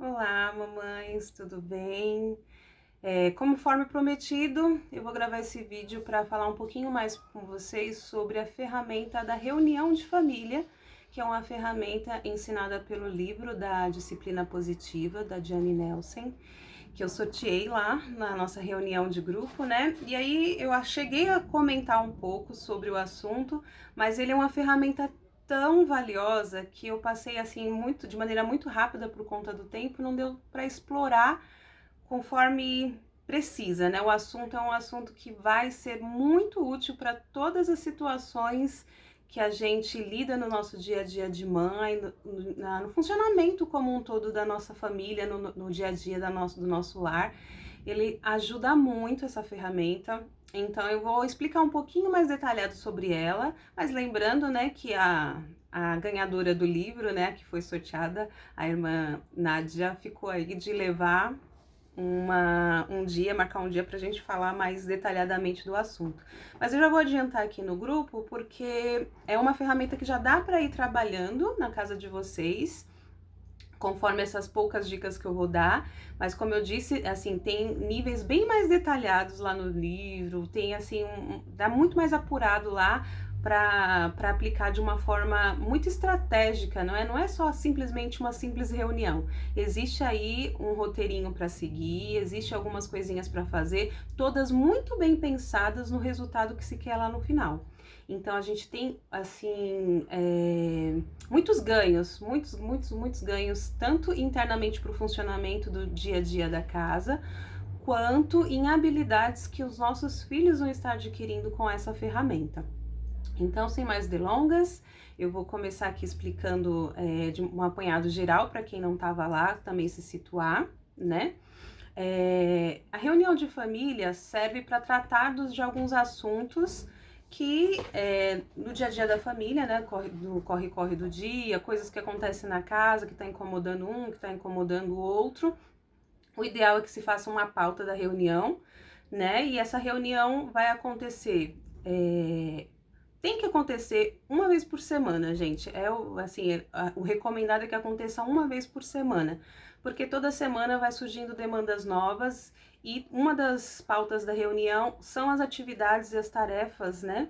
Olá, mamães, tudo bem? Conforme prometido, eu vou gravar esse vídeo para falar um pouquinho mais com vocês sobre a ferramenta da reunião de família, que é uma ferramenta ensinada pelo livro da Disciplina Positiva, da Jane Nelson, que eu sorteei lá na nossa reunião de grupo, né? E aí cheguei a comentar um pouco sobre o assunto, mas ele é uma ferramenta tão valiosa que eu passei assim de maneira muito rápida por conta do tempo, não deu para explorar conforme precisa, né? O assunto é um assunto que vai ser muito útil para todas as situações que a gente lida no nosso dia a dia de mãe, no funcionamento como um todo da nossa família, no dia a dia do nosso lar. Ele ajuda muito essa ferramenta, então eu vou explicar um pouquinho mais detalhado sobre ela, mas lembrando, né, que a ganhadora do livro, né, que foi sorteada, a irmã Nádia, ficou aí de levar marcar um dia para a gente falar mais detalhadamente do assunto. Mas eu já vou adiantar aqui no grupo, porque é uma ferramenta que já dá para ir trabalhando na casa de vocês, conforme essas poucas dicas que eu vou dar, mas como eu disse, assim, tem níveis bem mais detalhados lá no livro, tem assim, dá muito mais apurado lá para aplicar de uma forma muito estratégica, não é só simplesmente uma simples reunião. Existe aí um roteirinho para seguir, existe algumas coisinhas para fazer, todas muito bem pensadas no resultado que se quer lá no final. Então a gente tem assim muitos ganhos, muitos ganhos, tanto internamente para o funcionamento do dia a dia da casa, quanto em habilidades que os nossos filhos vão estar adquirindo com essa ferramenta. Então, sem mais delongas, eu vou começar aqui explicando de um apanhado geral para quem não estava lá também se situar, né? A reunião de família serve para tratar de alguns assuntos que no dia a dia da família, né, no corre-corre do dia, coisas que acontecem na casa, que está incomodando um, que está incomodando o outro. O ideal é que se faça uma pauta da reunião, né, e essa reunião vai acontecer tem que acontecer uma vez por semana, gente. O recomendado é que aconteça uma vez por semana, porque toda semana vai surgindo demandas novas e uma das pautas da reunião são as atividades e as tarefas, né,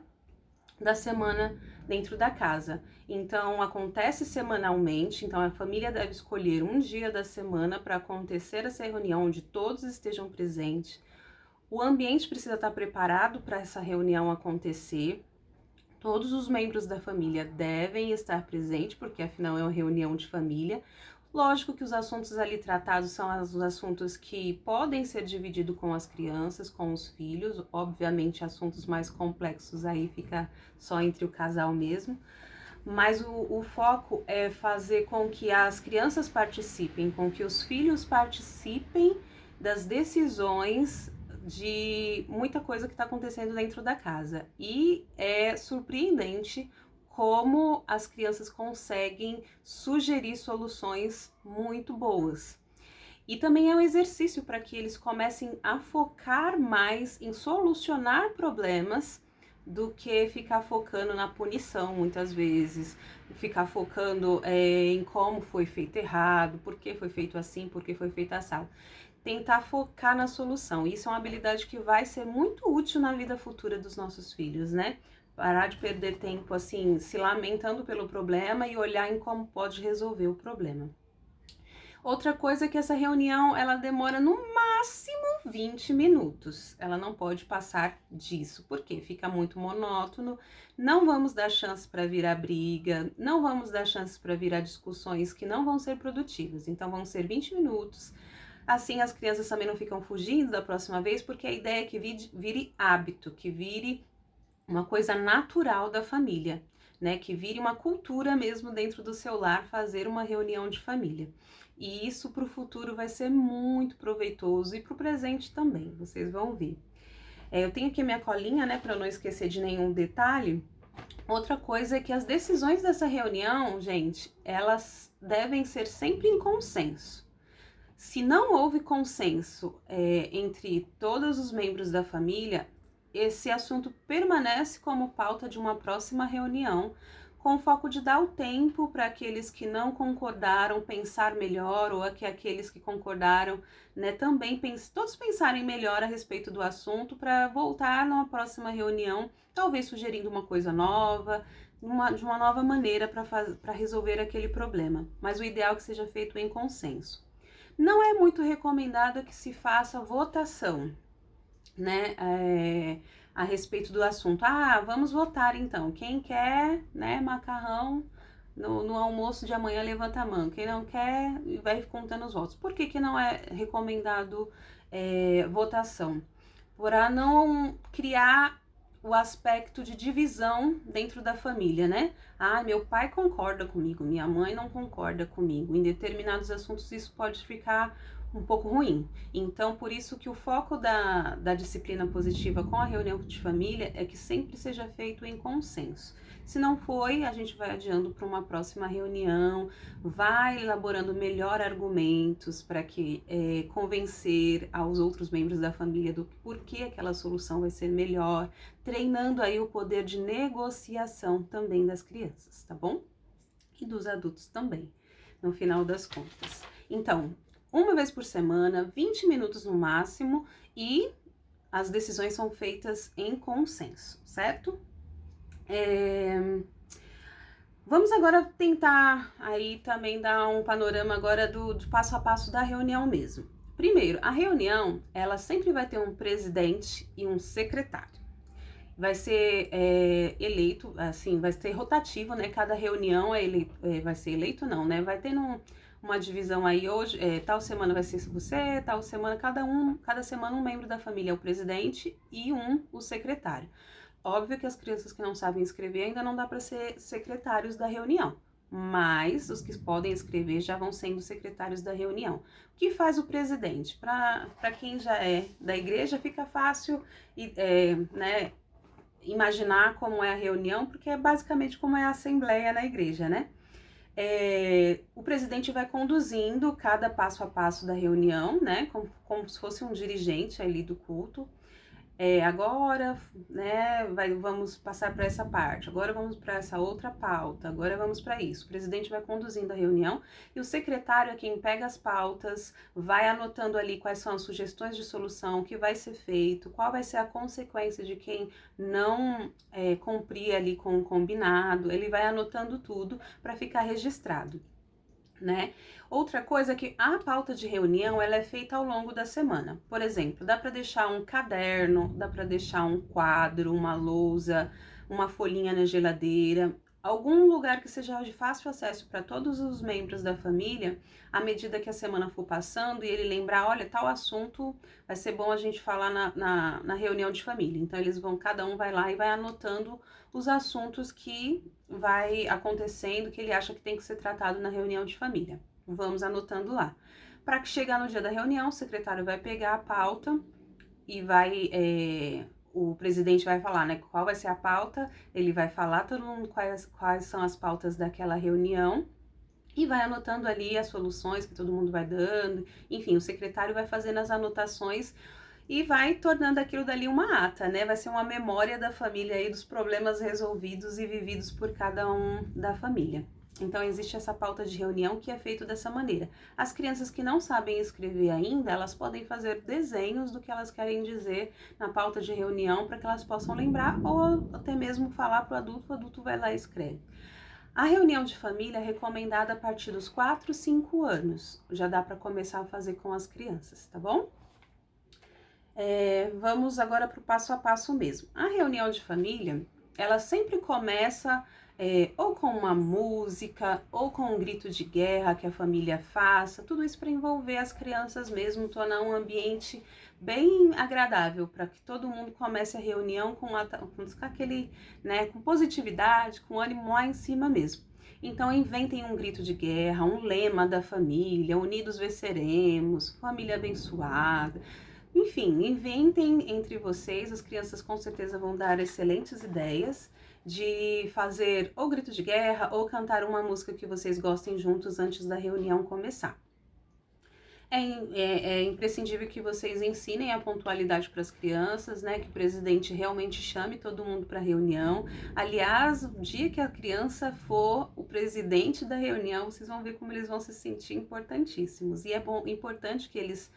da semana dentro da casa. Então acontece semanalmente, então a família deve escolher um dia da semana para acontecer essa reunião onde todos estejam presentes. O ambiente precisa estar preparado para essa reunião acontecer. Todos os membros da família devem estar presentes, porque afinal é uma reunião de família. Lógico que os assuntos ali tratados são os assuntos que podem ser divididos com as crianças, com os filhos. Obviamente, assuntos mais complexos aí fica só entre o casal mesmo. Mas o foco é fazer com que as crianças participem, com que os filhos participem das decisões de muita coisa que está acontecendo dentro da casa. E é surpreendente como as crianças conseguem sugerir soluções muito boas. E também é um exercício para que eles comecem a focar mais em solucionar problemas do que ficar focando na punição, muitas vezes, ficar focando em como foi feito errado, por que foi feito assim, por que foi feito assado. Tentar focar na solução. Isso é uma habilidade que vai ser muito útil na vida futura dos nossos filhos, né? Parar de perder tempo assim, se lamentando pelo problema e olhar em como pode resolver o problema. Outra coisa é que essa reunião ela demora no máximo 20 minutos. Ela não pode passar disso, porque fica muito monótono. Não vamos dar chance para virar briga, não vamos dar chance para virar discussões que não vão ser produtivas. Então vão ser 20 minutos. Assim as crianças também não ficam fugindo da próxima vez, porque a ideia é que vire hábito, que vire uma coisa natural da família, né? Que vire uma cultura mesmo dentro do seu lar fazer uma reunião de família. E isso para o futuro vai ser muito proveitoso e para o presente também, vocês vão ver. Eu tenho aqui minha colinha, né, para não esquecer de nenhum detalhe. Outra coisa é que as decisões dessa reunião, gente, elas devem ser sempre em consenso. Se não houve consenso entre todos os membros da família, esse assunto permanece como pauta de uma próxima reunião, com o foco de dar o tempo para aqueles que não concordaram pensar melhor, ou que aqueles que concordaram, né, também todos pensarem melhor a respeito do assunto, para voltar numa próxima reunião, talvez sugerindo uma coisa nova, de uma nova maneira para resolver aquele problema. Mas o ideal é que seja feito em consenso. Não é muito recomendado que se faça votação, né, a respeito do assunto. Ah, vamos votar então. Quem quer, né, macarrão no almoço de amanhã, levanta a mão. Quem não quer, vai contando os votos. Por que não é recomendado votação? Para não criar o aspecto de divisão dentro da família, né? Ah, meu pai concorda comigo, minha mãe não concorda comigo. Em determinados assuntos isso pode ficar um pouco ruim. Então, por isso que o foco da disciplina positiva com a reunião de família é que sempre seja feito em consenso. Se não foi, a gente vai adiando para uma próxima reunião, vai elaborando melhor argumentos para que convencer aos outros membros da família do porquê aquela solução vai ser melhor, treinando aí o poder de negociação também das crianças, tá bom? E dos adultos também, no final das contas. Então, uma vez por semana, 20 minutos no máximo, e as decisões são feitas em consenso, certo? Vamos agora tentar aí também dar um panorama agora do passo a passo da reunião mesmo. Primeiro, a reunião, ela sempre vai ter um presidente e um secretário. Vai ser eleito, assim, vai ser rotativo, né? Cada reunião vai ser eleito, não, né? Vai ter uma divisão aí hoje, tal semana vai ser você, tal semana, cada semana um membro da família é o presidente e o secretário. Óbvio que as crianças que não sabem escrever ainda não dá para ser secretários da reunião, mas os que podem escrever já vão sendo secretários da reunião. O que faz o presidente? Para quem já é da igreja, fica fácil né, imaginar como é a reunião, porque é basicamente como é a assembleia na igreja, né? O presidente vai conduzindo cada passo a passo da reunião, né? Como se fosse um dirigente ali do culto. Agora, né, vamos passar para essa parte, agora vamos para essa outra pauta, agora vamos para isso. O presidente vai conduzindo a reunião e o secretário é quem pega as pautas, vai anotando ali quais são as sugestões de solução, o que vai ser feito, qual vai ser a consequência de quem não cumprir ali com o combinado. Ele vai anotando tudo para ficar registrado, né? Outra coisa é que a pauta de reunião ela é feita ao longo da semana. Por exemplo, dá para deixar um caderno, dá para deixar um quadro, uma lousa, uma folhinha na geladeira, algum lugar que seja de fácil acesso para todos os membros da família, à medida que a semana for passando e ele lembrar, olha, tal assunto vai ser bom a gente falar na reunião de família. Então cada um vai lá e vai anotando os assuntos que vai acontecendo, que ele acha que tem que ser tratado na reunião de família. Vamos anotando lá. Para que chegar no dia da reunião, o secretário vai pegar a pauta e o presidente vai falar, né, qual vai ser a pauta, ele vai falar todo mundo quais são as pautas daquela reunião e vai anotando ali as soluções que todo mundo vai dando. Enfim, o secretário vai fazendo as anotações e vai tornando aquilo dali uma ata, né? Vai ser uma memória da família aí dos problemas resolvidos e vividos por cada um da família. Então, existe essa pauta de reunião que é feito dessa maneira. As crianças que não sabem escrever ainda, elas podem fazer desenhos do que elas querem dizer na pauta de reunião para que elas possam lembrar ou até mesmo falar para o adulto vai lá e escreve. A reunião de família é recomendada a partir dos 4, 5 anos. Já dá para começar a fazer com as crianças, tá bom? Vamos agora para o passo a passo mesmo. A reunião de família, ela sempre começa ou com uma música, ou com um grito de guerra que a família faça, tudo isso para envolver as crianças mesmo, tornar um ambiente bem agradável, para que todo mundo comece a reunião com aquele, né, com positividade, com ânimo lá em cima mesmo. Então inventem um grito de guerra, um lema da família, unidos venceremos, família abençoada. Enfim, inventem entre vocês, as crianças com certeza vão dar excelentes ideias de fazer ou grito de guerra ou cantar uma música que vocês gostem juntos antes da reunião começar. É imprescindível que vocês ensinem a pontualidade para as crianças, né? Que o presidente realmente chame todo mundo para a reunião. Aliás, o dia que a criança for o presidente da reunião, vocês vão ver como eles vão se sentir importantíssimos. E é importante que eles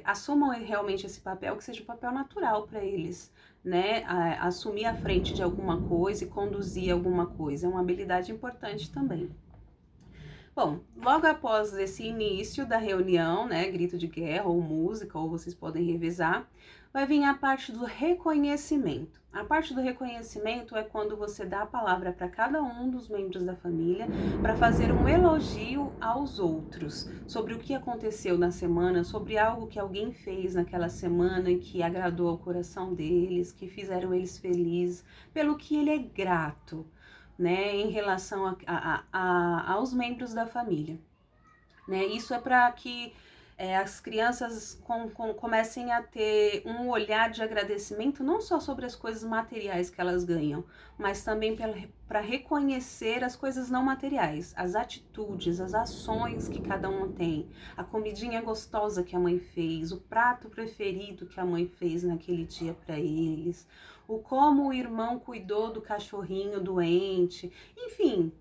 assumam realmente esse papel, que seja um papel natural para eles, né? Assumir a frente de alguma coisa e conduzir alguma coisa. É uma habilidade importante também. Bom, logo após esse início da reunião, né, grito de guerra ou música, ou vocês podem revezar, vai vir a parte do reconhecimento. A parte do reconhecimento é quando você dá a palavra para cada um dos membros da família para fazer um elogio aos outros sobre o que aconteceu na semana, sobre algo que alguém fez naquela semana e que agradou ao coração deles, que fizeram eles felizes, pelo que ele é grato, né, em relação aos membros da família, né? Isso é para que as crianças comecem a ter um olhar de agradecimento não só sobre as coisas materiais que elas ganham, mas também para reconhecer as coisas não materiais, as atitudes, as ações que cada um tem, a comidinha gostosa que a mãe fez, o prato preferido que a mãe fez naquele dia para eles, o como o irmão cuidou do cachorrinho doente, enfim,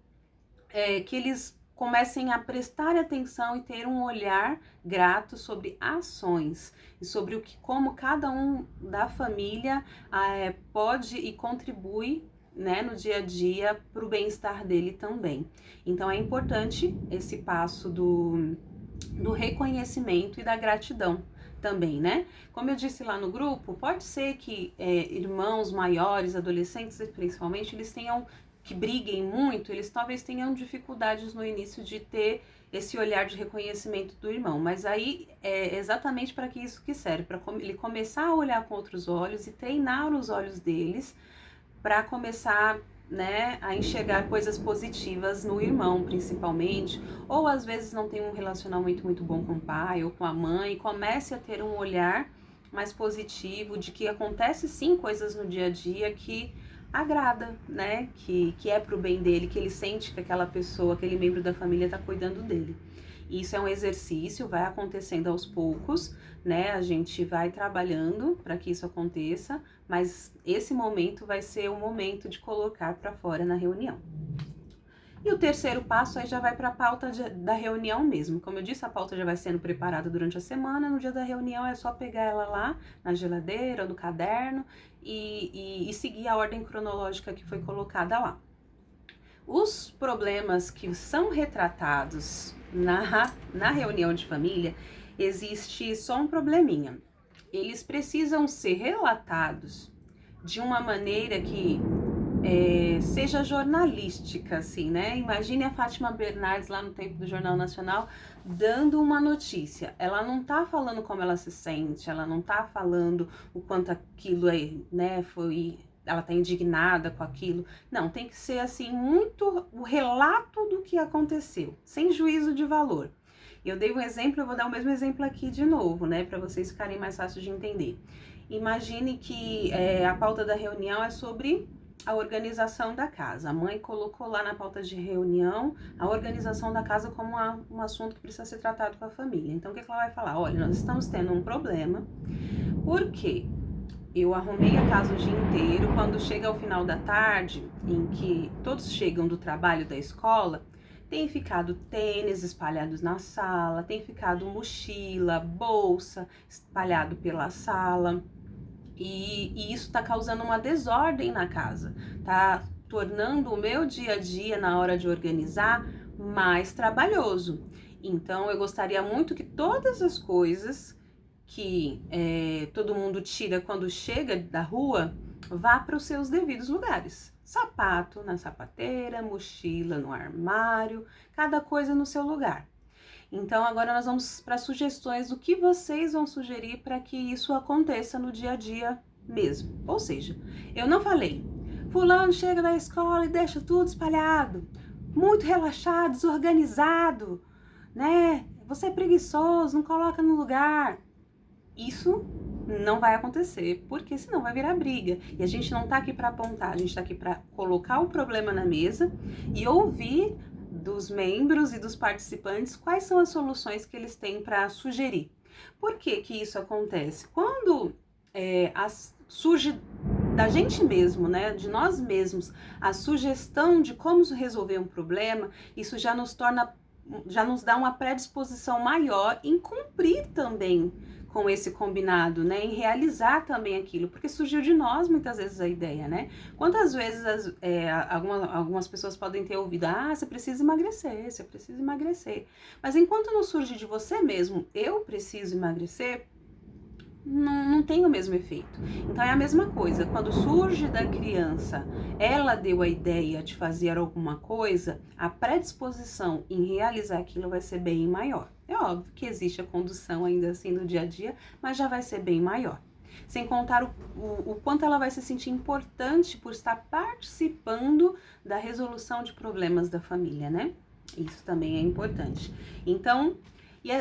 que eles comecem a prestar atenção e ter um olhar grato sobre ações e sobre como cada um da família pode e contribui, né, no dia a dia para o bem-estar dele também. Então é importante esse passo do reconhecimento e da gratidão também, né? Como eu disse lá no grupo, pode ser que irmãos maiores, adolescentes principalmente, eles tenham que briguem muito, eles talvez tenham dificuldades no início de ter esse olhar de reconhecimento do irmão, mas aí é exatamente para que isso que serve, para ele começar a olhar com outros olhos e treinar os olhos deles para começar, né, a enxergar coisas positivas no irmão, principalmente, ou às vezes não tem um relacionamento muito bom com o pai ou com a mãe, e comece a ter um olhar mais positivo de que acontece sim coisas no dia a dia que agrada, né, que é pro bem dele, que ele sente que aquela pessoa, aquele membro da família está cuidando dele. Isso é um exercício, vai acontecendo aos poucos, né? A gente vai trabalhando para que isso aconteça, mas esse momento vai ser o momento de colocar para fora na reunião. E o terceiro passo aí já vai para a pauta da reunião mesmo. Como eu disse, a pauta já vai sendo preparada durante a semana, no dia da reunião é só pegar ela lá na geladeira ou no caderno e seguir a ordem cronológica que foi colocada lá. Os problemas que são retratados na reunião de família, existe só um probleminha. Eles precisam ser relatados de uma maneira que seja jornalística, assim, né? Imagine a Fátima Bernardes lá no tempo do Jornal Nacional dando uma notícia. Ela não tá falando como ela se sente, ela não tá falando o quanto aquilo né, ela tá indignada com aquilo. Não, tem que ser assim, muito o relato do que aconteceu, sem juízo de valor. Eu dei um exemplo, eu vou dar o mesmo exemplo aqui de novo, né, para vocês ficarem mais fáceis de entender. Imagine que a pauta da reunião é sobre a organização da casa. A mãe colocou lá na pauta de reunião a organização da casa como um assunto que precisa ser tratado com a família. Então, o que ela vai falar? Olha, nós estamos tendo um problema, porque eu arrumei a casa o dia inteiro, quando chega ao final da tarde, em que todos chegam do trabalho da escola, tem ficado tênis espalhados na sala, tem ficado mochila, bolsa espalhado pela sala. E isso está causando uma desordem na casa, tá tornando o meu dia a dia na hora de organizar mais trabalhoso. Então eu gostaria muito que todas as coisas que todo mundo tira quando chega da rua vá para os seus devidos lugares. Sapato na sapateira, mochila no armário, cada coisa no seu lugar. Então agora nós vamos para sugestões do que vocês vão sugerir para que isso aconteça no dia a dia mesmo. Ou seja, eu não falei, fulano chega da escola e deixa tudo espalhado, muito relaxado, desorganizado, né? Você é preguiçoso, não coloca no lugar. Isso não vai acontecer, porque senão vai virar briga. E a gente não tá aqui para apontar, a gente tá aqui para colocar o problema na mesa e ouvir dos membros e dos participantes quais são as soluções que eles têm para sugerir. Por que que isso acontece? Quando surge da gente mesmo, né, de nós mesmos, a sugestão de como resolver um problema, isso já nos dá uma predisposição maior em cumprir também com esse combinado, né, em realizar também aquilo, porque surgiu de nós muitas vezes a ideia, né? Quantas vezes algumas pessoas podem ter ouvido, você precisa emagrecer, você precisa emagrecer, mas enquanto não surge de você mesmo, eu preciso emagrecer, não tem o mesmo efeito. Então é a mesma coisa, quando surge da criança, ela deu a ideia de fazer alguma coisa, a predisposição em realizar aquilo vai ser bem maior. É óbvio que existe a condução ainda assim no dia a dia, mas já vai ser bem maior. Sem contar o quanto ela vai se sentir importante por estar participando da resolução de problemas da família, né? Isso também é importante. Então, e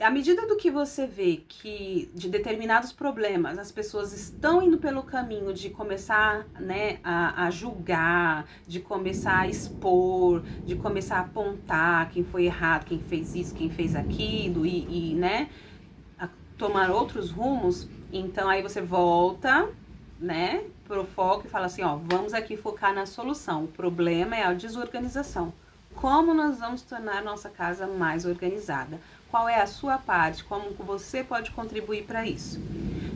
à medida do que você vê que de determinados problemas as pessoas estão indo pelo caminho de começar, né, a julgar, de começar a expor, de começar a apontar quem foi errado, quem fez isso, quem fez aquilo né, a tomar outros rumos, então aí você volta, né, pro foco e fala assim, vamos aqui focar na solução. O problema é a desorganização. Como nós vamos tornar nossa casa mais organizada? Qual é a sua parte? Como você pode contribuir para isso?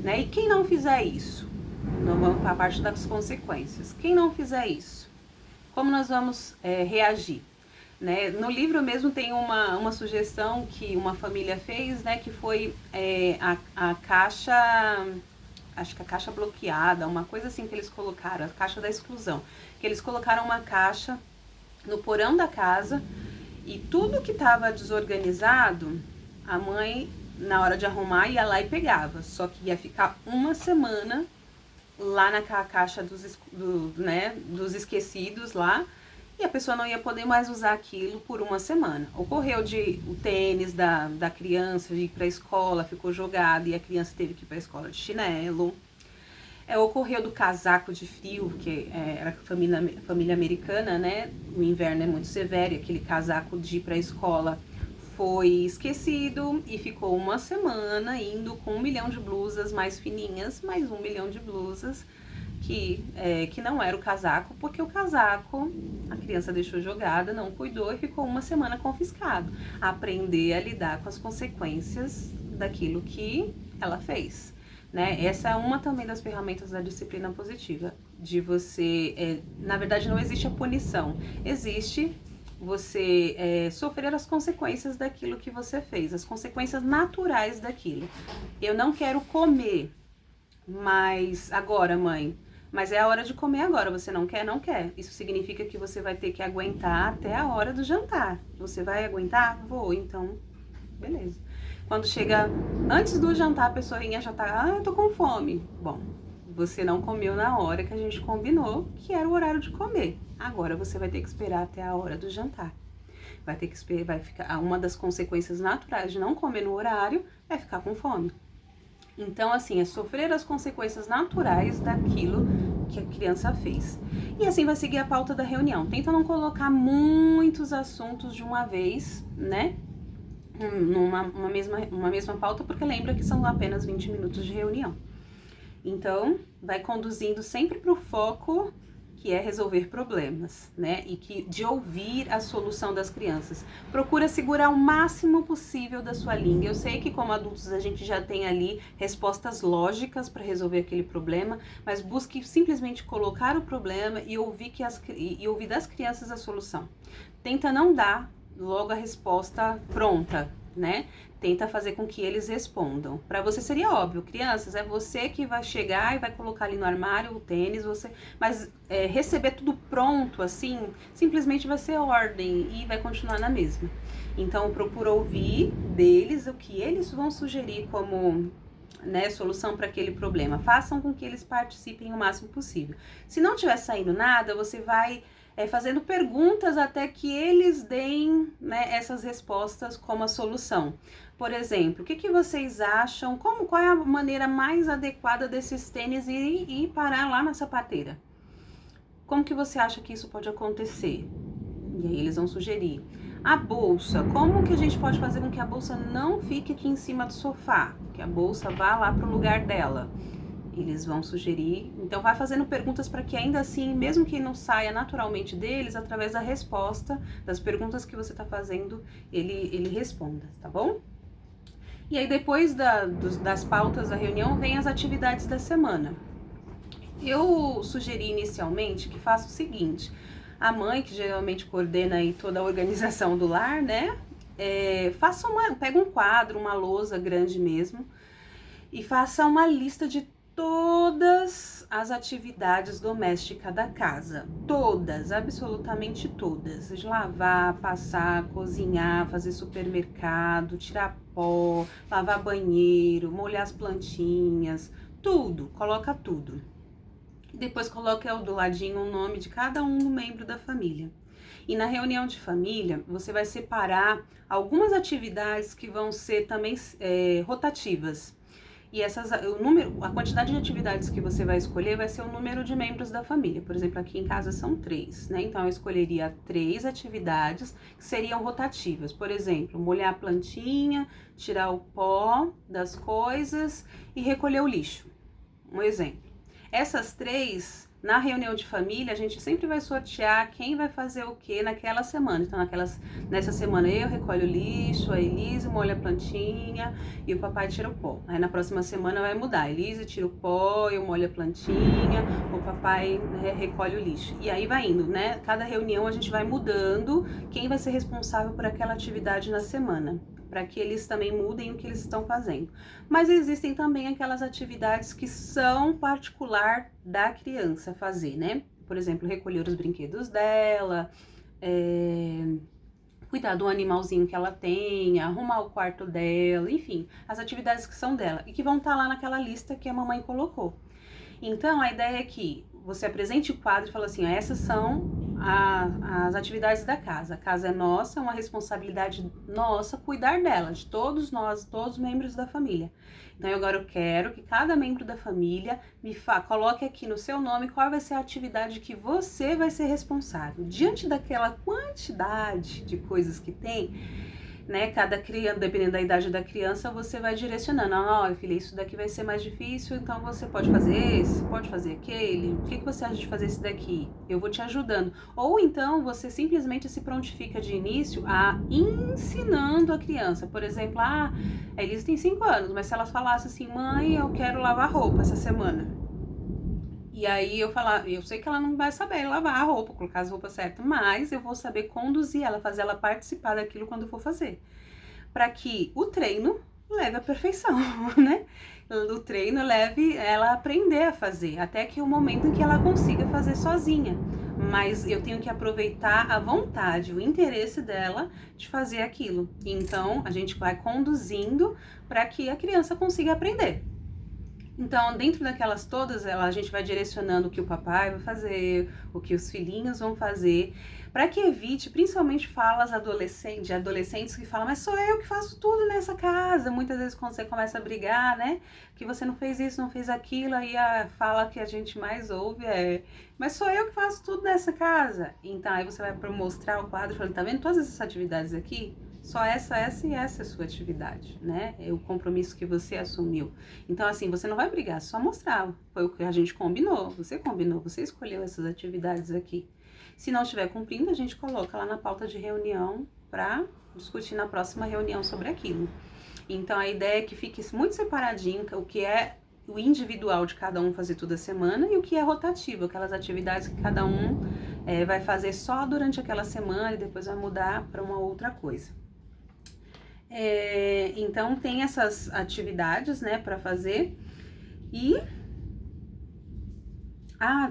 Né? E quem não fizer isso? Nós vamos para a parte das consequências. Quem não fizer isso? Como nós vamos reagir? Né? No livro mesmo tem uma sugestão que uma família fez, né? Que foi a caixa, acho que a caixa bloqueada, uma coisa assim que eles colocaram, a caixa da exclusão. Que eles colocaram uma caixa no porão da casa e tudo que estava desorganizado, a mãe, na hora de arrumar, ia lá e pegava. Só que ia ficar uma semana lá na caixa dos esquecidos lá, e a pessoa não ia poder mais usar aquilo por uma semana. Ocorreu de o tênis da criança ir para a escola, ficou jogado e a criança teve que ir para a escola de chinelo. Ocorreu do casaco de frio, que era família americana, né? O inverno é muito severo e aquele casaco de ir para a escola foi esquecido e ficou uma semana indo com 1 milhão de blusas mais fininhas, mais 1 milhão de blusas que não era o casaco, porque o casaco a criança deixou jogada, não cuidou e ficou uma semana confiscado. Aprender a lidar com as consequências daquilo que ela fez. Né? Essa é uma também das ferramentas da disciplina positiva, de você, na verdade não existe a punição, existe você sofrer as consequências daquilo que você fez, as consequências naturais daquilo. Eu não quero comer, mas agora, mãe, mas é a hora de comer agora, você não quer? Não quer. Isso significa que você vai ter que aguentar até a hora do jantar. Você vai aguentar? Vou, então, beleza. Quando chega antes do jantar, a pessoinha já tá, eu tô com fome. Bom, você não comeu na hora que a gente combinou, que era o horário de comer. Agora você vai ter que esperar até a hora do jantar. Vai ter que esperar, vai ficar, uma das consequências naturais de não comer no horário é ficar com fome. Então, assim, é sofrer as consequências naturais daquilo que a criança fez. E assim vai seguir a pauta da reunião. Tenta não colocar muitos assuntos de uma vez, né? Uma mesma pauta, porque lembra que são apenas 20 minutos de reunião. Então, vai conduzindo sempre para o foco, que é resolver problemas, né? E de ouvir a solução das crianças. Procura segurar o máximo possível da sua língua. Eu sei que como adultos a gente já tem ali respostas lógicas para resolver aquele problema, mas busque simplesmente colocar o problema e ouvir das crianças a solução. Tenta não dar logo a resposta pronta, né? Tenta fazer com que eles respondam. Para você seria óbvio, crianças, é você que vai chegar e vai colocar ali no armário o tênis, mas receber tudo pronto assim, simplesmente vai ser ordem e vai continuar na mesma. Então procura ouvir deles o que eles vão sugerir como, né, solução para aquele problema. Façam com que eles participem o máximo possível. Se não tiver saindo nada, você vai fazendo perguntas até que eles deem, né, essas respostas como a solução. Por exemplo, o que vocês acham? Qual é a maneira mais adequada desses tênis ir parar lá na sapateira? Como que você acha que isso pode acontecer? E aí eles vão sugerir. A bolsa, como que a gente pode fazer com que a bolsa não fique aqui em cima do sofá? Que a bolsa vá lá para o lugar dela. Eles vão sugerir. Então vai fazendo perguntas para que ainda assim, mesmo que não saia naturalmente deles, através da resposta, das perguntas que você está fazendo, ele responda, tá bom? E aí depois das pautas da reunião, vem as atividades da semana. Eu sugeri inicialmente que faça o seguinte: a mãe, que geralmente coordena aí toda a organização do lar, né? Pega um quadro, uma lousa grande mesmo, e faça uma lista de todas as atividades domésticas da casa. Todas, absolutamente todas. De lavar, passar, cozinhar, fazer supermercado, tirar pó, lavar banheiro, molhar as plantinhas, tudo, coloca tudo. Depois coloque do ladinho o nome de cada um membro da família. E na reunião de família, você vai separar algumas atividades que vão ser também rotativas. E a quantidade de atividades que você vai escolher vai ser o número de membros da família. Por exemplo, aqui em casa são 3, né? Então eu escolheria 3 atividades que seriam rotativas. Por exemplo, molhar a plantinha, tirar o pó das coisas e recolher o lixo. Um exemplo. Essas 3, na reunião de família, a gente sempre vai sortear quem vai fazer o que naquela semana. Então, nessa semana eu recolho o lixo, a Elise molha a plantinha e o papai tira o pó. Aí na próxima semana vai mudar. A Elise tira o pó, eu molho a plantinha, o papai recolhe o lixo. E aí vai indo, né? Cada reunião a gente vai mudando quem vai ser responsável por aquela atividade na semana, para que eles também mudem o que eles estão fazendo. Mas existem também aquelas atividades que são particular da criança fazer, né? Por exemplo, recolher os brinquedos dela, cuidar do animalzinho que ela tem, arrumar o quarto dela, enfim, as atividades que são dela e que vão estar lá naquela lista que a mamãe colocou. Então, a ideia é que você apresente o quadro e fala assim, essas são as atividades da casa. A casa é nossa, é uma responsabilidade nossa cuidar dela, de todos nós, todos os membros da família. Então, agora eu quero que cada membro da família coloque aqui no seu nome qual vai ser a atividade que você vai ser responsável. Diante daquela quantidade de coisas que tem, né, cada criança, dependendo da idade da criança, você vai direcionando. Olha, filha, isso daqui vai ser mais difícil, então você pode fazer esse, pode fazer aquele. O que você acha de fazer esse daqui? Eu vou te ajudando. Ou então você simplesmente se prontifica de início a ensinando a criança. Por exemplo, a Elise tem 5 anos, mas se ela falasse assim, mãe, eu quero lavar roupa essa semana. E aí eu sei que ela não vai saber lavar a roupa, colocar as roupas certas, mas eu vou saber conduzir ela, fazer ela participar daquilo quando eu for fazer. Para que o treino leve à perfeição, né? O treino leve ela a aprender a fazer, até que o momento em que ela consiga fazer sozinha. Mas eu tenho que aproveitar a vontade, o interesse dela de fazer aquilo. Então a gente vai conduzindo para que a criança consiga aprender. Então, dentro daquelas todas, a gente vai direcionando o que o papai vai fazer, o que os filhinhos vão fazer, para que evite, principalmente falas de adolescentes que falam, mas sou eu que faço tudo nessa casa. Muitas vezes quando você começa a brigar, né, que você não fez isso, não fez aquilo, aí a fala que a gente mais ouve é, mas sou eu que faço tudo nessa casa. Então, aí você vai mostrar o quadro falando, tá vendo todas essas atividades aqui? Só essa e essa é a sua atividade, né? É o compromisso que você assumiu. Então, assim, você não vai brigar, só mostrar. Foi o que a gente combinou, você escolheu essas atividades aqui. Se não estiver cumprindo, a gente coloca lá na pauta de reunião para discutir na próxima reunião sobre aquilo. Então, a ideia é que fique muito separadinho o que é o individual de cada um fazer toda semana e o que é rotativo, aquelas atividades que cada um vai fazer só durante aquela semana e depois vai mudar para uma outra coisa. Então tem essas atividades, né, para fazer. E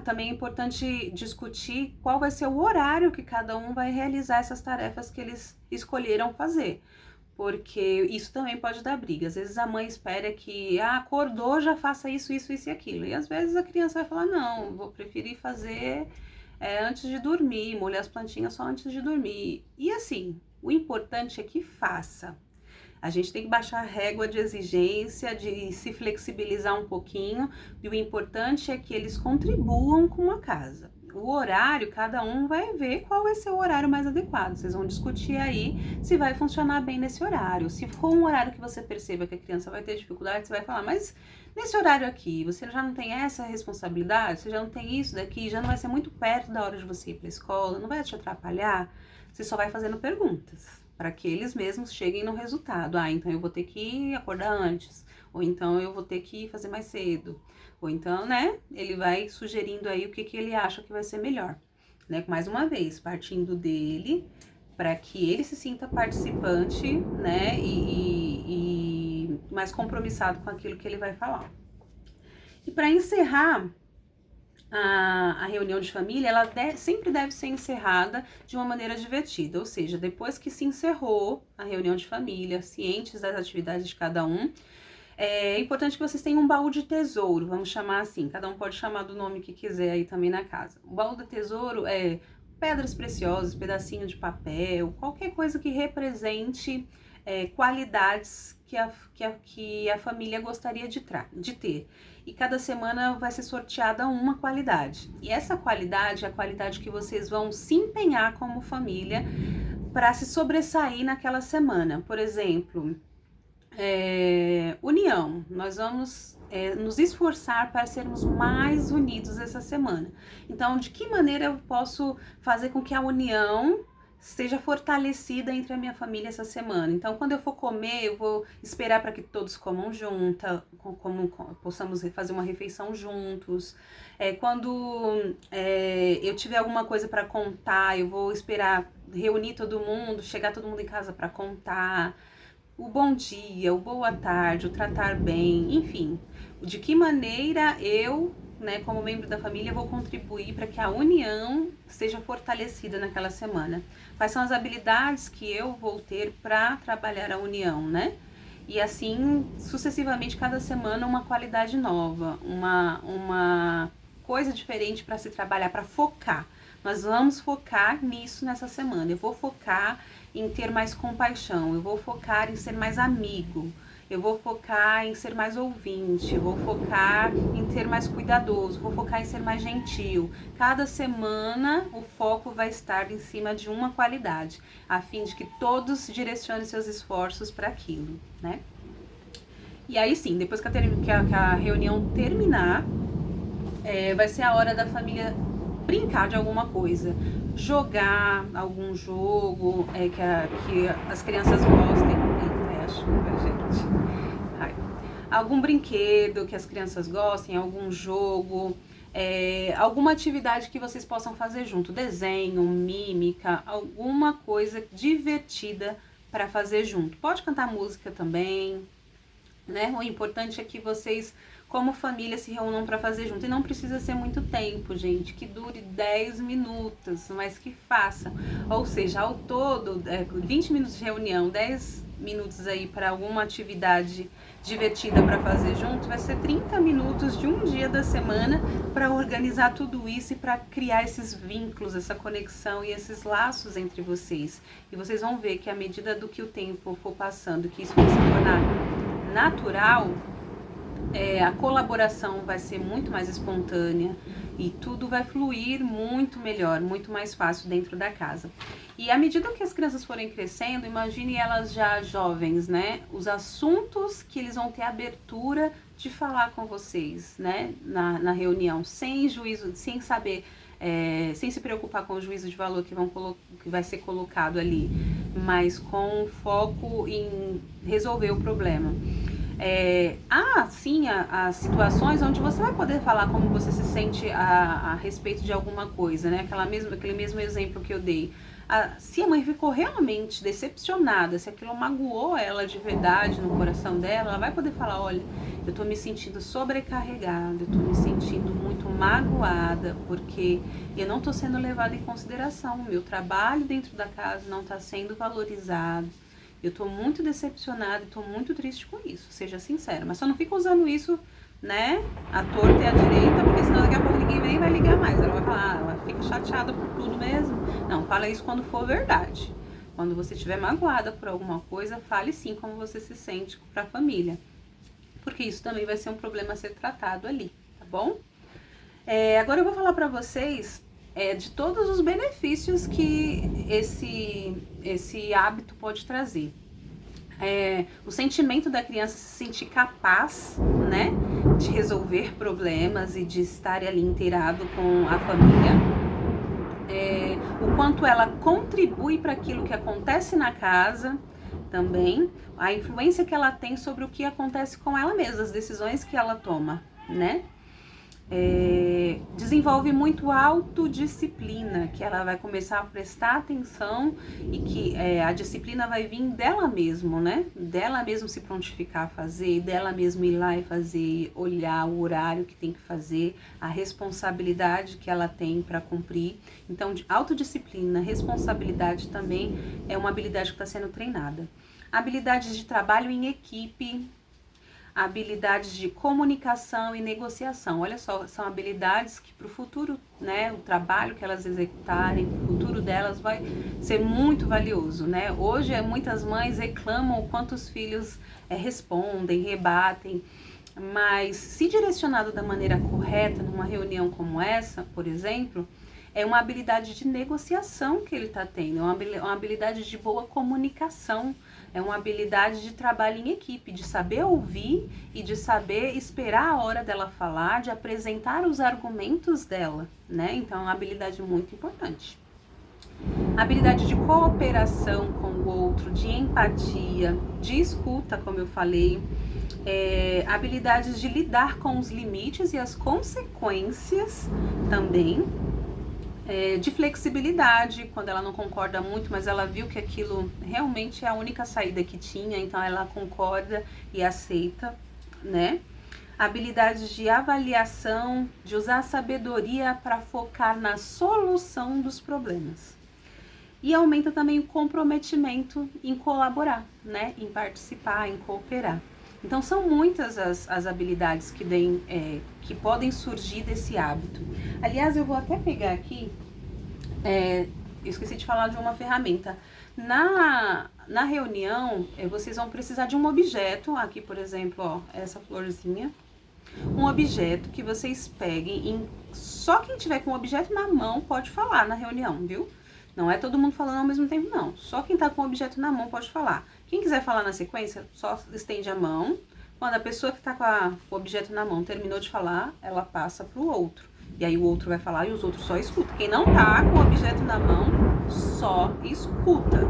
também é importante discutir qual vai ser o horário que cada um vai realizar essas tarefas que eles escolheram fazer, porque isso também pode dar briga. Às vezes a mãe espera que acordou, já faça isso e aquilo, e às vezes a criança vai falar, não, vou preferir fazer antes de dormir, molhar as plantinhas só antes de dormir. E assim, o importante é que faça. A gente tem que baixar a régua de exigência, de se flexibilizar um pouquinho, e o importante é que eles contribuam com a casa. o horário, cada um vai ver qual vai ser o horário mais adequado. Vocês vão discutir aí se vai funcionar bem nesse horário. Se for um horário que você perceba que a criança vai ter dificuldade, você vai falar, mas nesse horário aqui, você já não tem essa responsabilidade, você já não tem isso daqui, já não vai ser muito perto da hora de você ir para a escola, não vai te atrapalhar? Você só vai fazendo perguntas para que eles mesmos cheguem no resultado. Ah, então eu vou ter que acordar antes, ou então eu vou ter que fazer mais cedo. Ou então, né, ele vai sugerindo aí o que ele acha que vai ser melhor, né? Mais uma vez, partindo dele, para que ele se sinta participante, né, e mais compromissado com aquilo que ele vai falar. E para encerrar a reunião de família, ela sempre deve ser encerrada de uma maneira divertida, ou seja, depois que se encerrou a reunião de família, cientes das atividades de cada um, é importante que vocês tenham um baú de tesouro, vamos chamar assim, cada um pode chamar do nome que quiser aí também na casa. O baú de tesouro é pedras preciosas, pedacinho de papel, qualquer coisa que represente qualidades que a família gostaria de ter. E cada semana vai ser sorteada uma qualidade. E essa qualidade é a qualidade que vocês vão se empenhar como família para se sobressair naquela semana. Por exemplo, união. Nós vamos nos esforçar para sermos mais unidos essa semana. Então, de que maneira eu posso fazer com que a união seja fortalecida entre a minha família essa semana? Então, quando eu for comer, eu vou esperar para que todos comam possamos fazer uma refeição juntos. Quando eu tiver alguma coisa para contar, eu vou esperar reunir todo mundo, chegar todo mundo em casa para contar. O bom dia, o boa tarde, o tratar bem, enfim, de que maneira eu, né, como membro da família, vou contribuir para que a união seja fortalecida naquela semana. Quais são as habilidades que eu vou ter para trabalhar a união, né? E assim, sucessivamente, cada semana uma qualidade nova, uma coisa diferente para se trabalhar, para focar. Nós vamos focar nisso nessa semana. Eu vou focar em ter mais compaixão, eu vou focar em ser mais amigo, eu vou focar em ser mais ouvinte, eu vou focar em ter mais cuidadoso, vou focar em ser mais gentil. Cada semana o foco vai estar em cima de uma qualidade, a fim de que todos direcionem seus esforços para aquilo, né? E aí sim, depois que a reunião terminar, vai ser a hora da família brincar de alguma coisa, jogar algum jogo que as crianças gostem. Eita, chuva, gente. Ai. Algum brinquedo que as crianças gostem, algum jogo, alguma atividade que vocês possam fazer junto, desenho, mímica, alguma coisa divertida para fazer junto. Pode cantar música também, né? O importante é que vocês, como família, se reúnam para fazer junto. E não precisa ser muito tempo, gente, que dure 10 minutos, mas que façam. Ou seja, ao todo, 20 minutos de reunião, 10 minutos aí para alguma atividade divertida para fazer junto, vai ser 30 minutos de um dia da semana para organizar tudo isso e para criar esses vínculos, essa conexão e esses laços entre vocês. E vocês vão ver que à medida do que o tempo for passando, que isso vai se tornar natural, a colaboração vai ser muito mais espontânea e tudo vai fluir muito melhor, muito mais fácil dentro da casa. E à medida que as crianças forem crescendo, imagine elas já jovens, né? Os assuntos que eles vão ter abertura de falar com vocês, né? Na reunião, sem juízo, sem saber, sem se preocupar com o juízo de valor que vai ser colocado ali, mas com foco em resolver o problema. Sim, as situações onde você vai poder falar como você se sente a respeito de alguma coisa, né? Aquele mesmo exemplo que eu dei. Se a mãe ficou realmente decepcionada, se aquilo magoou ela de verdade no coração dela, ela vai poder falar, olha, eu tô me sentindo sobrecarregada, eu tô me sentindo muito magoada, porque eu não tô sendo levada em consideração, o meu trabalho dentro da casa não tá sendo valorizado. Eu tô muito decepcionada e tô muito triste com isso, seja sincera. Mas só não fica usando isso, né, à torta e à direita, porque senão daqui a pouco ninguém nem vai ligar mais. Ela vai falar, ela fica chateada por tudo mesmo. Não, fala isso quando for verdade. Quando você estiver magoada por alguma coisa, fale sim como você se sente pra família. Porque isso também vai ser um problema a ser tratado ali, tá bom? Agora eu vou falar pra vocês de todos os benefícios que esse hábito pode trazer. O sentimento da criança se sentir capaz, né, de resolver problemas e de estar ali inteirado com a família, o quanto ela contribui para aquilo que acontece na casa também, a influência que ela tem sobre o que acontece com ela mesma, as decisões que ela toma, né? Desenvolve muito autodisciplina, que ela vai começar a prestar atenção e que a disciplina vai vir dela mesma, né? Dela mesma se prontificar a fazer, dela mesma ir lá e fazer, olhar o horário que tem que fazer, a responsabilidade que ela tem para cumprir. Então, autodisciplina, responsabilidade também é uma habilidade que está sendo treinada. Habilidades de trabalho em equipe, habilidades de comunicação e negociação. Olha só, são habilidades que para o futuro, né, o trabalho que elas executarem, o futuro delas vai ser muito valioso, né? Hoje muitas mães reclamam o quanto os filhos respondem, rebatem, mas se direcionado da maneira correta, numa reunião como essa, por exemplo, é uma habilidade de negociação que ele está tendo, é uma habilidade de boa comunicação, é uma habilidade de trabalho em equipe, de saber ouvir e de saber esperar a hora dela falar, de apresentar os argumentos dela, né? Então é uma habilidade muito importante. Habilidade de cooperação com o outro, de empatia, de escuta, como eu falei, habilidades de lidar com os limites e as consequências também, de flexibilidade, quando ela não concorda muito, mas ela viu que aquilo realmente é a única saída que tinha, então ela concorda e aceita, né? Habilidades de avaliação, de usar a sabedoria para focar na solução dos problemas. E aumenta também o comprometimento em colaborar, né? Em participar, em cooperar. Então são muitas as habilidades que podem surgir desse hábito. Aliás, eu vou até pegar aqui, eu esqueci de falar de uma ferramenta. Na reunião, vocês vão precisar de um objeto, aqui por exemplo, ó, essa florzinha. Um objeto que vocês peguem, só quem tiver com o objeto na mão pode falar na reunião, viu? Não é todo mundo falando ao mesmo tempo, não. Só quem tá com o objeto na mão pode falar. Quem quiser falar na sequência, só estende a mão. Quando a pessoa que tá com o objeto na mão terminou de falar, ela passa pro outro. E aí o outro vai falar e os outros só escutam. Quem não tá com o objeto na mão, só escuta.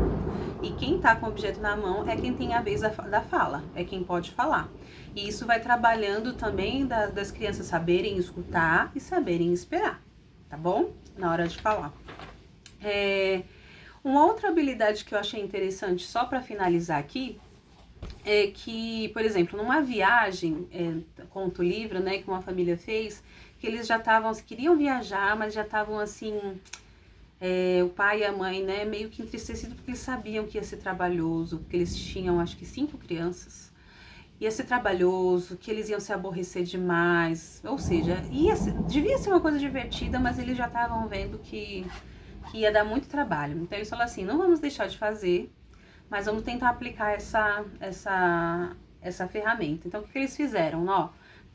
E quem tá com o objeto na mão é quem tem a vez da fala, é quem pode falar. E isso vai trabalhando também das crianças saberem escutar e saberem esperar, tá bom? Na hora de falar. Uma outra habilidade que eu achei interessante, só para finalizar aqui, é que, por exemplo, numa viagem, conto o livro, né, que uma família fez, que eles já queriam viajar, mas já estavam assim, o pai e a mãe, né, meio que entristecidos porque eles sabiam que ia ser trabalhoso, porque eles tinham, acho que 5 crianças, ia ser trabalhoso, que eles iam se aborrecer demais, ou seja, devia ser uma coisa divertida, mas eles já estavam vendo que ia dar muito trabalho. Então eles falaram assim, não vamos deixar de fazer, mas vamos tentar aplicar essa ferramenta. Então o que eles fizeram? Ó,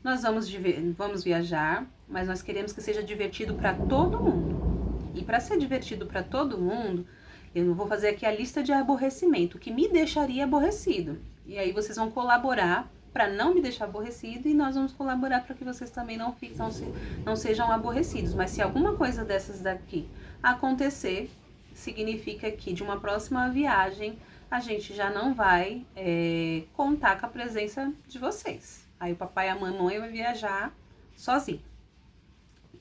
nós vamos viajar, mas nós queremos que seja divertido para todo mundo. E para ser divertido para todo mundo, eu não vou fazer aqui a lista de aborrecimento, o que me deixaria aborrecido. E aí vocês vão colaborar para não me deixar aborrecido e nós vamos colaborar para que vocês também não sejam aborrecidos. Mas se alguma coisa dessas daqui acontecer, significa que de uma próxima viagem a gente já não vai contar com a presença de vocês. Aí o papai e a mamãe vai viajar sozinho.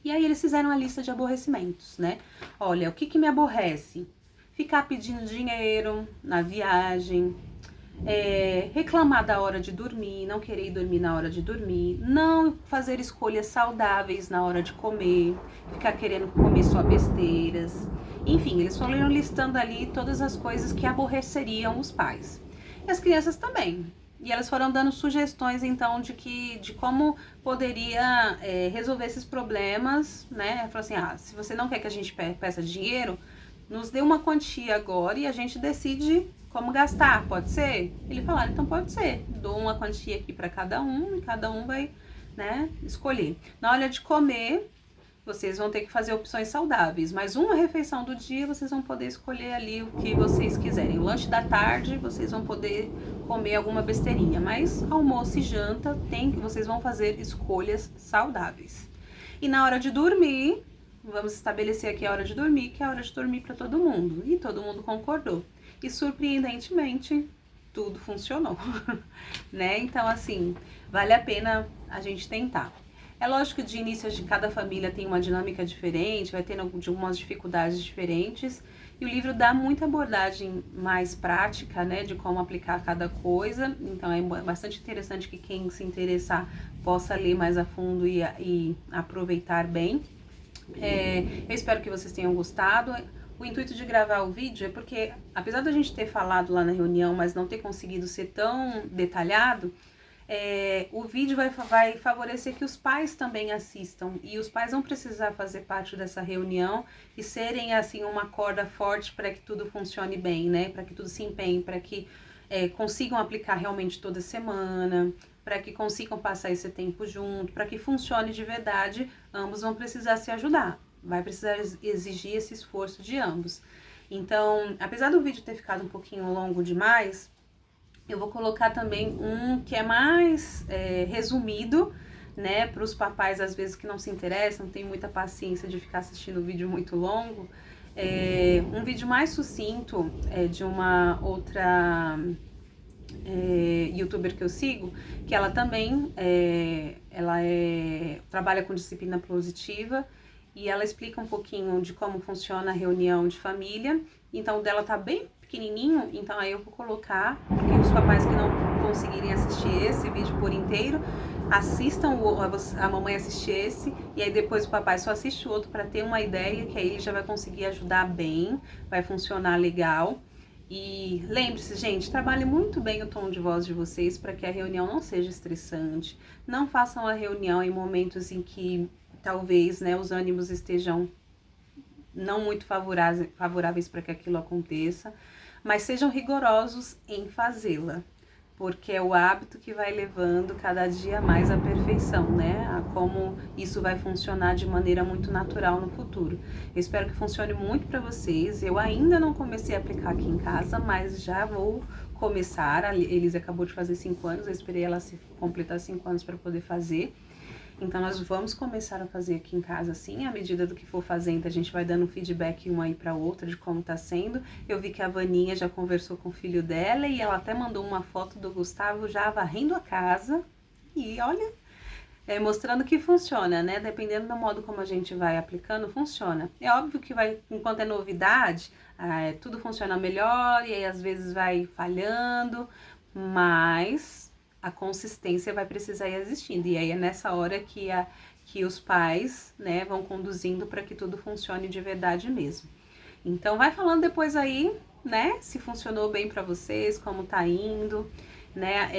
E aí eles fizeram a lista de aborrecimentos, né? Olha, o que me aborrece? Ficar pedindo dinheiro na viagem, reclamar da hora de dormir, não querer ir dormir na hora de dormir, não fazer escolhas saudáveis na hora de comer, ficar querendo comer só besteiras. Enfim, eles foram listando ali todas as coisas que aborreceriam os pais. E as crianças também. E elas foram dando sugestões, então, de como poderia resolver esses problemas, né? Falou assim, se você não quer que a gente peça dinheiro, nos dê uma quantia agora e a gente decide como gastar, pode ser? Ele falou, então pode ser. Dou uma quantia aqui para cada um e cada um vai, né, escolher. Na hora de comer, vocês vão ter que fazer opções saudáveis, mas uma refeição do dia vocês vão poder escolher ali o que vocês quiserem. O lanche da tarde vocês vão poder comer alguma besteirinha, mas almoço e janta vocês vão fazer escolhas saudáveis. E na hora de dormir, vamos estabelecer aqui a hora de dormir, que é a hora de dormir para todo mundo. E todo mundo concordou. E surpreendentemente, tudo funcionou, né? Então, assim, vale a pena a gente tentar. É lógico que de início de cada família tem uma dinâmica diferente, vai tendo algumas dificuldades diferentes, e o livro dá muita abordagem mais prática, né, de como aplicar cada coisa. Então é bastante interessante que quem se interessar possa ler mais a fundo e aproveitar bem. Eu espero que vocês tenham gostado. O intuito de gravar o vídeo é porque, apesar da gente ter falado lá na reunião, mas não ter conseguido ser tão detalhado, o vídeo vai favorecer que os pais também assistam, e os pais vão precisar fazer parte dessa reunião e serem assim uma corda forte para que tudo funcione bem, né? Para que tudo se empenhe, para que consigam aplicar realmente toda semana, para que consigam passar esse tempo junto, para que funcione de verdade. Ambos vão precisar se ajudar, vai precisar exigir esse esforço de ambos. Então, apesar do vídeo ter ficado um pouquinho longo demais, eu vou colocar também um que é mais resumido, né, para os papais às vezes que não se interessam, não tem muita paciência de ficar assistindo o vídeo muito longo. Um vídeo mais sucinto de uma outra youtuber que eu sigo, que ela também trabalha com disciplina positiva, e ela explica um pouquinho de como funciona a reunião de família. Então o dela tá bem pequenininho, então aí eu vou colocar, porque os papais que não conseguirem assistir esse vídeo por inteiro, assistam a mamãe assistir esse, e aí depois o papai só assiste o outro para ter uma ideia, que aí ele já vai conseguir ajudar bem, vai funcionar legal. E lembre-se, gente, trabalhe muito bem o tom de voz de vocês para que a reunião não seja estressante. Não façam a reunião em momentos em que talvez, né, os ânimos estejam não muito favoráveis para que aquilo aconteça, mas sejam rigorosos em fazê-la, porque é o hábito que vai levando cada dia mais à perfeição, né? A como isso vai funcionar de maneira muito natural no futuro. Eu espero que funcione muito para vocês. Eu ainda não comecei a aplicar aqui em casa, mas já vou começar. A Elise acabou de fazer 5 anos, eu esperei ela completar 5 anos para poder fazer. Então, nós vamos começar a fazer aqui em casa, assim, à medida do que for fazendo, a gente vai dando um feedback uma aí pra outra de como tá sendo. Eu vi que a Vaninha já conversou com o filho dela e ela até mandou uma foto do Gustavo já varrendo a casa. E olha, mostrando que funciona, né? Dependendo do modo como a gente vai aplicando, funciona. É óbvio que enquanto é novidade, tudo funciona melhor e aí às vezes vai falhando, mas a consistência vai precisar ir existindo. E aí é nessa hora que os pais, né, vão conduzindo para que tudo funcione de verdade mesmo. Então vai falando depois aí, né, se funcionou bem para vocês, como tá indo, né?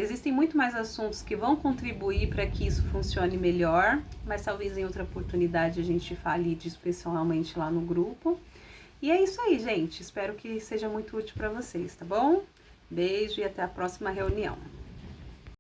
Existem muito mais assuntos que vão contribuir para que isso funcione melhor, mas talvez em outra oportunidade a gente fale disso pessoalmente lá no grupo. E é isso aí, gente. Espero que seja muito útil para vocês, tá bom? Beijo e até a próxima reunião.